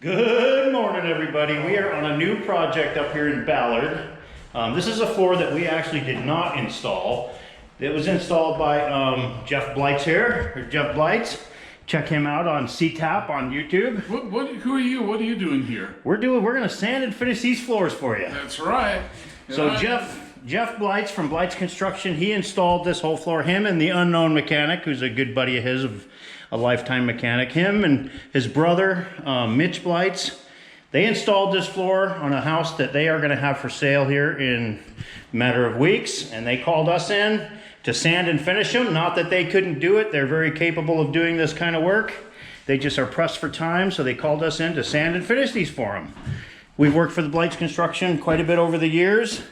Good morning, everybody. We are on a new project up here in Ballard. This is a floor that we actually did not install. It was installed by Jeff Bleitz here, or Jeff Bleitz. Check him out on CTAP on YouTube. Who are you? What are you doing here? We're gonna sand and finish these floors for you. That's right. So Jeff Bleitz from Bleitz Construction, he installed this whole floor. Him and the unknown mechanic, who's a good buddy of his, a lifetime mechanic. Him and his brother, Mitch Bleitz, they installed this floor on a house that they are gonna have for sale here in a matter of weeks. And they called us in to sand and finish them. Not that they couldn't do it. They're very capable of doing this kind of work. They just are pressed for time. So they called us in to sand and finish these for them. We've worked for the Bleitz Construction quite a bit over the years.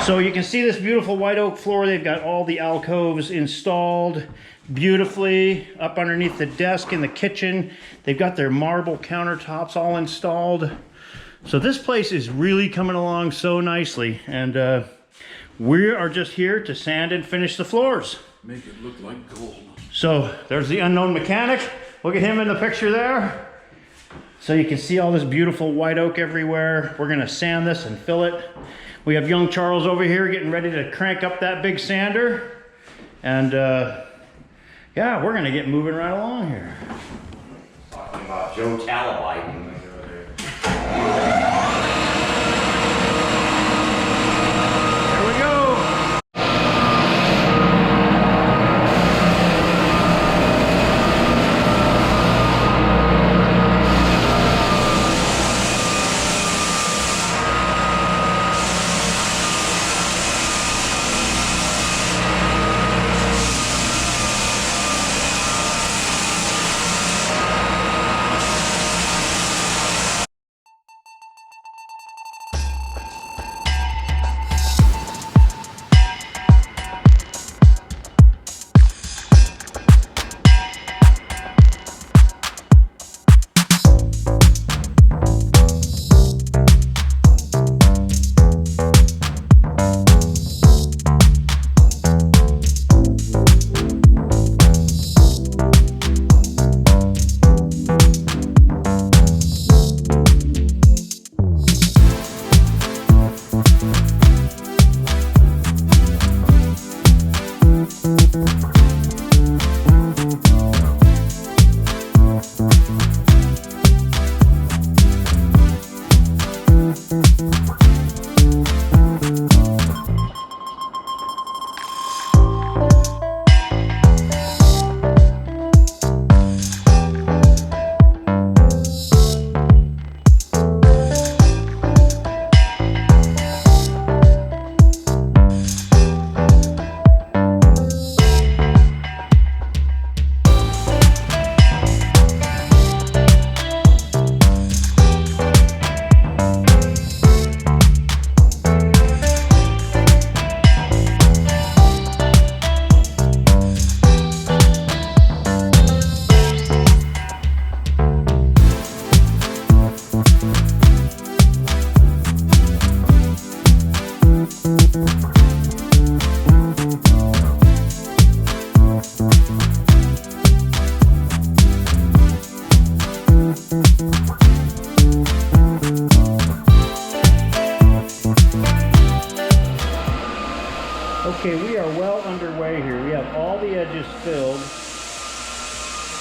So you can see this beautiful white oak floor. They've got all the alcoves installed beautifully up underneath the desk in the kitchen. They've got their marble countertops all installed. So this place is really coming along so nicely. And we are just here to sand and finish the floors. Make it look like gold. So there's the unknown mechanic. Look at him in the picture there. So you can see all this beautiful white oak everywhere. We're gonna sand this and fill it. We have young Charles over here getting ready to crank up that big sander. And yeah, we're gonna get moving right along here. Talking about Joe Talabite. There we go. Okay, we are well underway here. We have all the edges filled.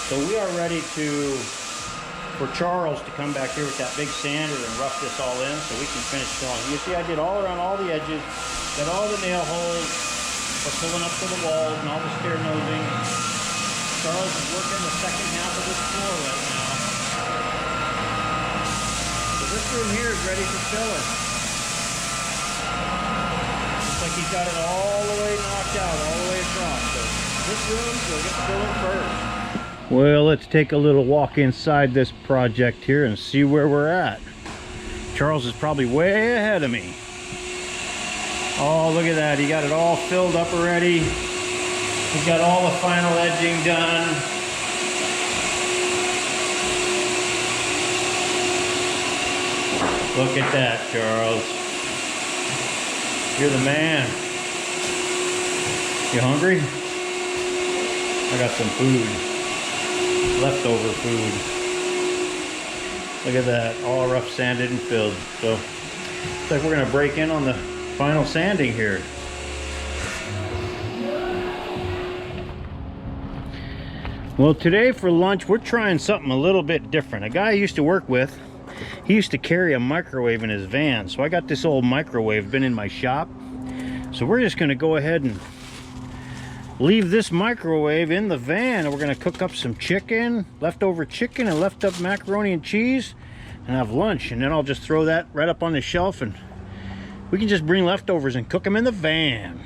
So we are ready for Charles to come back here with that big sander and rough this all in so we can finish filling. You see I did all around all the edges, got all the nail holes. We're pulling up to the walls and all the stair nosing. Charles is working the second half of this floor right now. So this room here is ready for filling. Like he's got it all the way knocked out, all the way across. So this room will get filled first. Well, let's take a little walk inside this project here and see where we're at. Charles is probably way ahead of me. Oh, look at that. He got it all filled up already. He's got all the final edging done. Look at that, Charles. You're the man. You hungry? I got some food. Leftover food. Look at that, all rough sanded and filled. So looks like we're gonna break in on the final sanding here. Well, today for lunch, we're trying something a little bit different. A guy I used to work with, he used to carry a microwave in his van. So I got this old microwave, been in my shop. So we're just gonna go ahead and leave this microwave in the van, and we're gonna cook up some chicken, leftover chicken and left up macaroni and cheese, and have lunch. And then I'll just throw that right up on the shelf, and we can just bring leftovers and cook them in the van.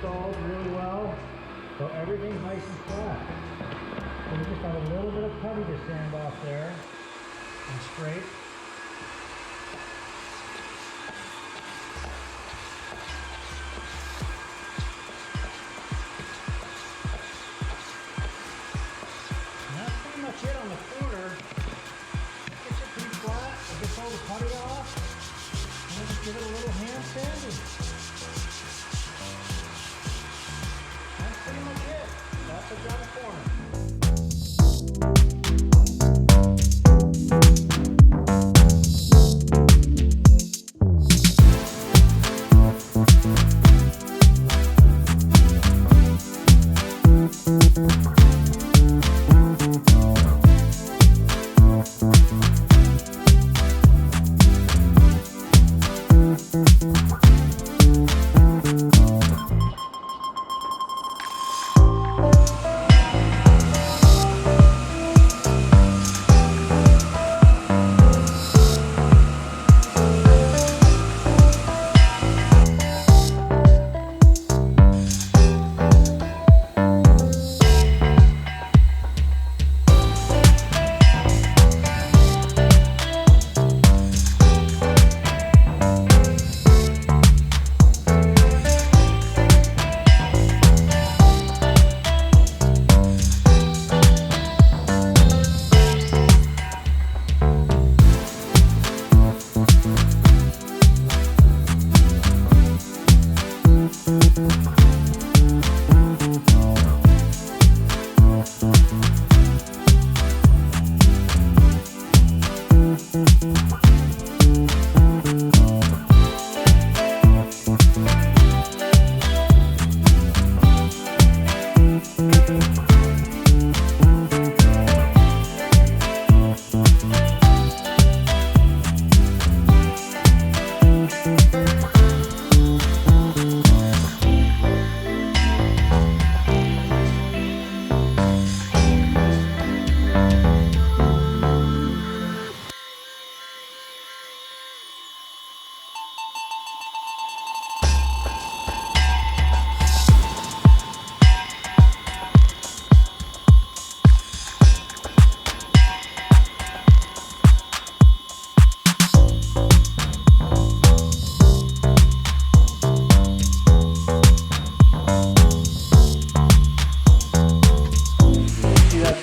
installed really well, so everything's nice and flat. So we just have a little bit of putty to sand off there and scrape. And that's pretty much it on the corner. Gets it pretty flat, it gets all the putty off, and then just give it a little hand sanding. That's pretty much it. That's a done corner.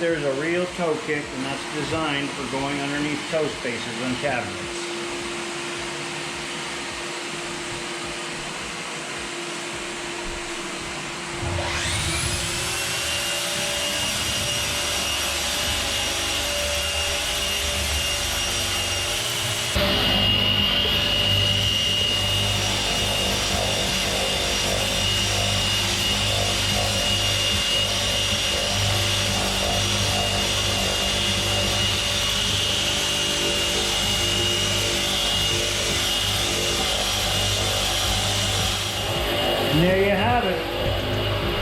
There's a real toe kick, and that's designed for going underneath toe spaces on cabinets. And there you have it.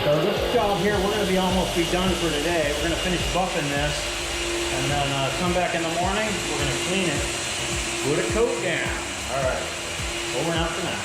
So this job here, we're going to almost be done for today. We're going to finish buffing this, and then come back in the morning. We're going to clean it, put a coat down. All right, over and out for now.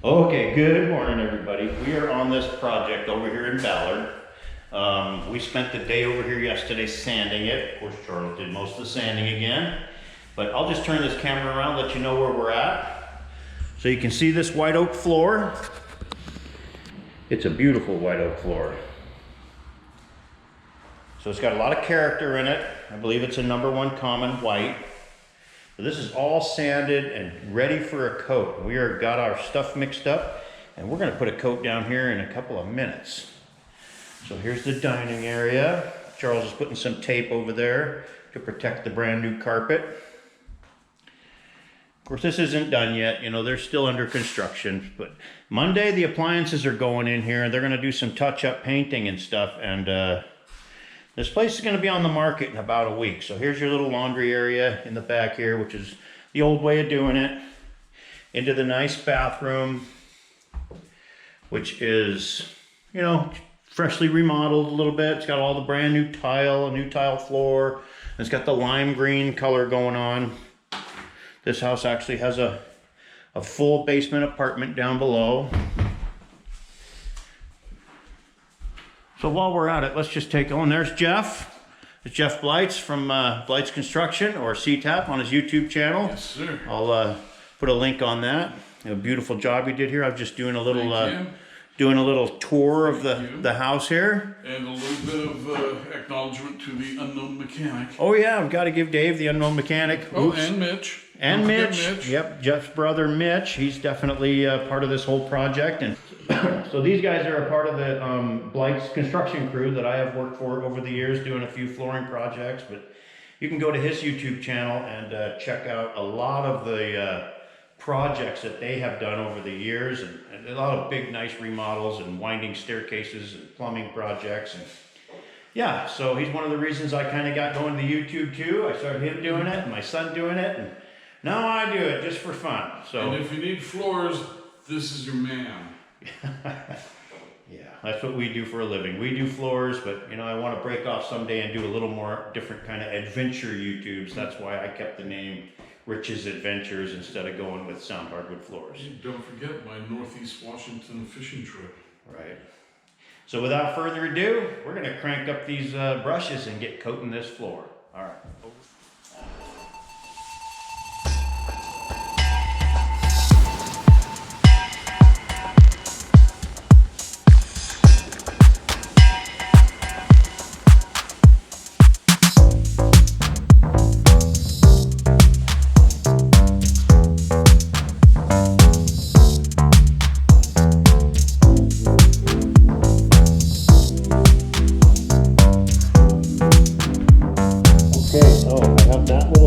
Okay, good morning everybody. We are on this project over here in Ballard. We spent the day over here yesterday sanding it. Of course, Charles did most of the sanding again. But I'll just turn this camera around, let you know where we're at. So you can see this white oak floor. It's a beautiful white oak floor. So it's got a lot of character in it. I believe it's a #1 common white. So this is all sanded and ready for a coat. We are got our stuff mixed up, and we're going to put a coat down here in a couple of minutes. So here's the dining area. Charles is putting some tape over there to protect the brand new carpet. course, this isn't done yet. You know, they're still under construction. But Monday, the appliances are going in here. They're going to do some touch-up painting and stuff. And this place is going to be on the market in about a week. So here's your little laundry area in the back here, which is the old way of doing it. Into the nice bathroom, which is, you know, freshly remodeled a little bit. It's got all the brand new tile, a new tile floor. It's got the lime green color going on. This house actually has a full basement apartment down below. So while we're at it, let's just take, oh, and there's Jeff. It's Jeff Bleitz from Bleitz Construction, or CTAP, on his YouTube channel. Yes, sir. I'll put a link on that. A beautiful job you did here. I was just doing a little Thank you. doing a little tour of Thank you. the house here. And a little bit of acknowledgement to the unknown mechanic. Oh yeah, I've got to give Dave, the unknown mechanic. Oh, Oops. and Mitch. And Don't forget Mitch. Yep, Jeff's brother Mitch. He's definitely part of this whole project. And so these guys are a part of the Bleitz construction crew that I have worked for over the years, doing a few flooring projects. But you can go to his YouTube channel and check out a lot of the projects that they have done over the years, and a lot of big, nice remodels and winding staircases and plumbing projects. And yeah, so he's one of the reasons I kind of got going to YouTube too. I started him doing it and my son doing it, and now I do it just for fun. So And if you need floors, this is your man. yeah, that's what we do for a living. We do floors, but you know, I want to break off someday and do a little more different kind of adventure YouTubes. That's why I kept the name Rich's Adventures instead of going with sound hardwood floors. Don't forget my Northeast Washington fishing trip. Right. So without further ado, we're going to crank up these brushes and get coating this floor. All right.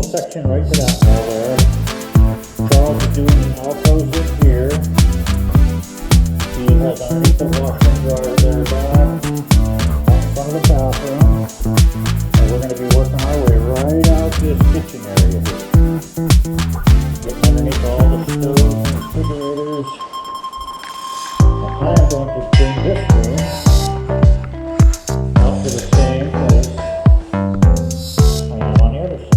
Section right to that wall there. Charles is doing the alcoves in here. He has underneath the washer and dryer there back, out in front of the bathroom. And we're going to be working our way right out this kitchen area here. Getting underneath all the stoves and refrigerators. And I'm going to bring this room out to the same place I am on the other side.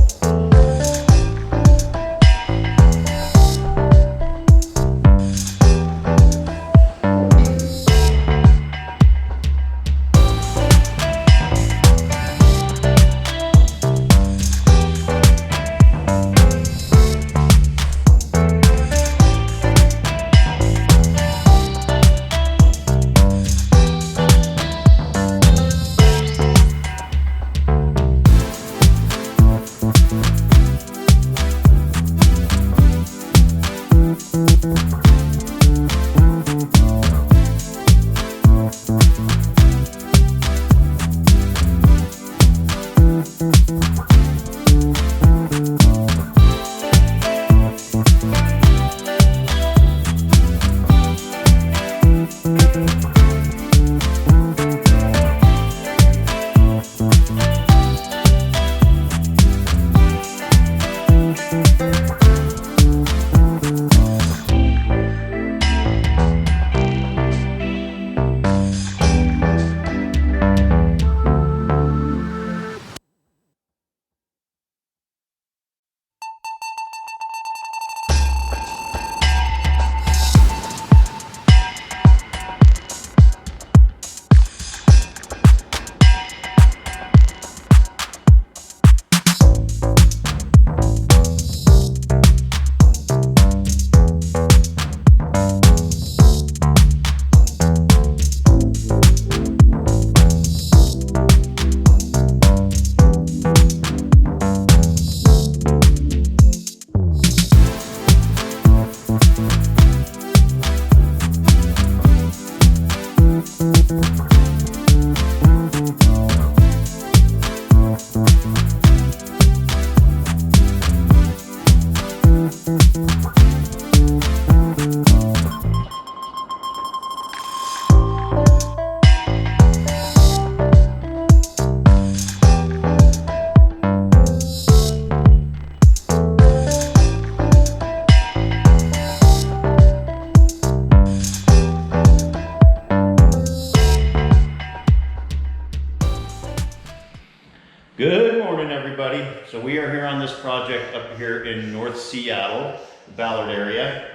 Good morning, everybody. So we are here on this project up here in North Seattle, the Ballard area.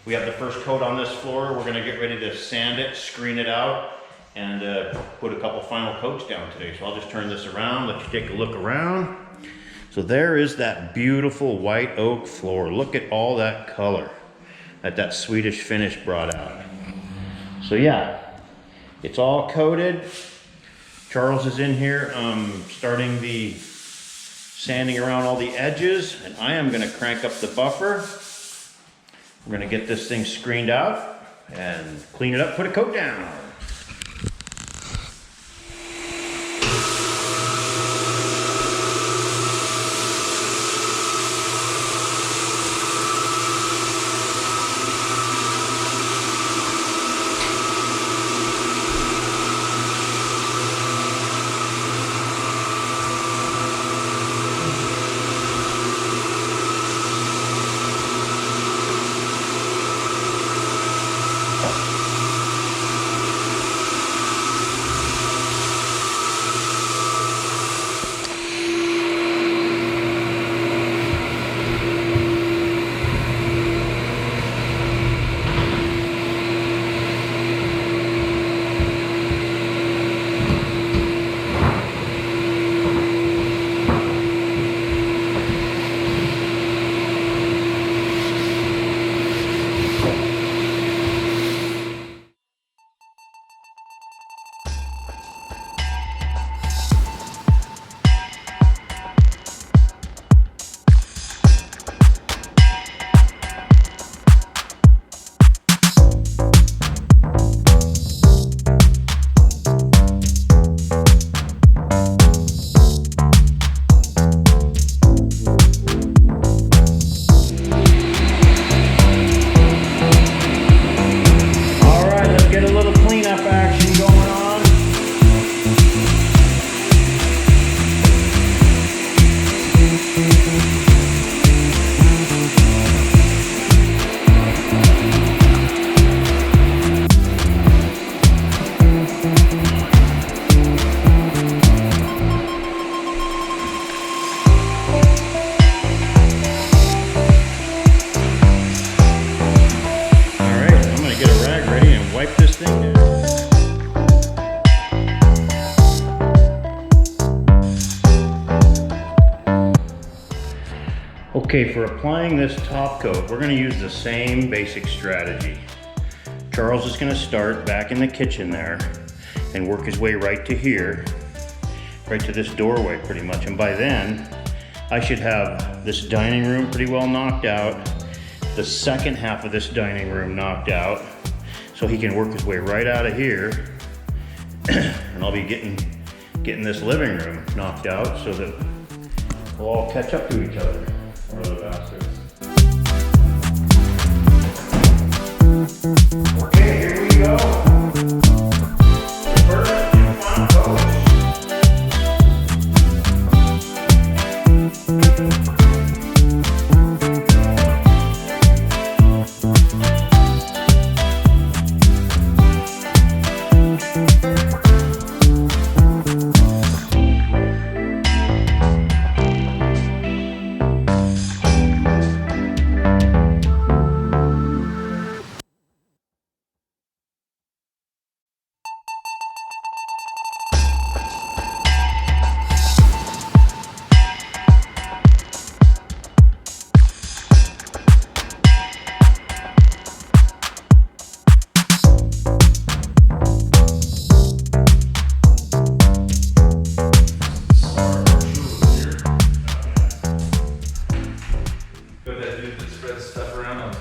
We have the first coat on this floor. We're gonna get ready to sand it, screen it out, and put a couple final coats down today. So I'll just turn this around, let you take a look around. So there is that beautiful white oak floor. Look at all that color that Swedish finish brought out. So yeah, it's all coated. Charles is in here starting the sanding around all the edges, and I am gonna crank up the buffer. We're gonna get this thing screened out and clean it up, put a coat down. Okay, for applying this top coat, we're gonna use the same basic strategy. Charles is gonna start back in the kitchen there and work his way right to here, right to this doorway pretty much. And by then, I should have this dining room pretty well knocked out, the second half of this dining room knocked out, so he can work his way right out of here. And I'll be getting this living room knocked out so that we'll all catch up to each other. Or the bastards. Okay, here we go. First and final coat.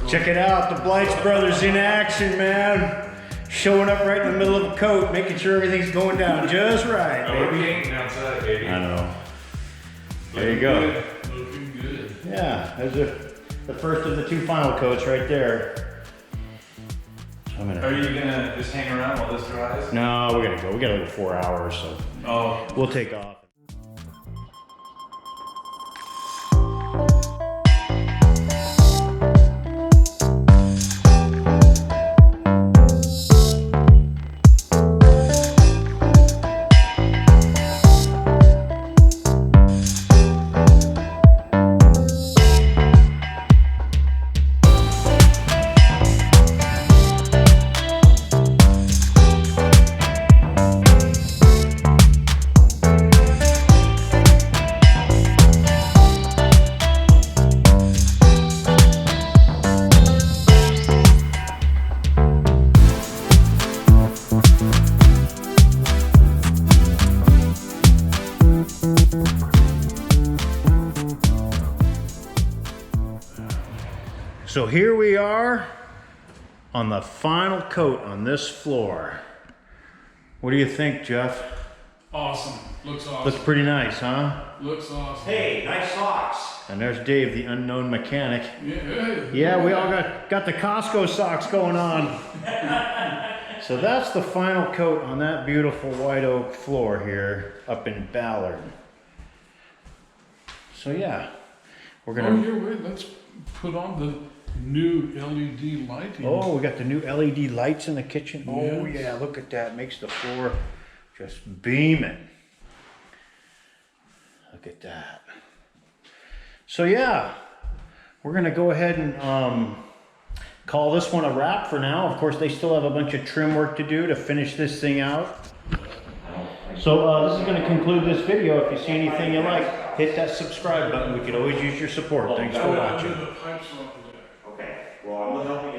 Check it out, the Bleitz brothers in action, man. Showing up right in the middle of a coat, making sure everything's going down just right, baby. Outside, baby. I know. There you go. Looking good. Yeah, there's the first of the two final coats right there. So I'm Are gonna. you gonna just hang around while this dries? No, we gotta go. We gotta go 4 hours, so Oh. we'll take off. So here we are on the final coat on this floor. What do you think, Jeff? Awesome. Looks awesome. Looks pretty nice, huh? Looks awesome. Hey, nice socks. And there's Dave, the unknown mechanic. Yeah. Yeah, we all got the Costco socks going on. So that's the final coat on that beautiful white oak floor here up in Ballard. So yeah, we're Oh, gonna. here, wait, let's put on the new LED lighting. Oh, we got the new LED lights in the kitchen. Oh Yes. yeah, look at that. Makes the floor just beaming. Look at that. So yeah, we're gonna go ahead and call this one a wrap for now. Of course, they still have a bunch of trim work to do to finish this thing out. So this is gonna conclude this video. If you see anything you like, hit that subscribe button. We could always use your support. Thanks for watching. The pipes are up there. Okay, well, I'm gonna help you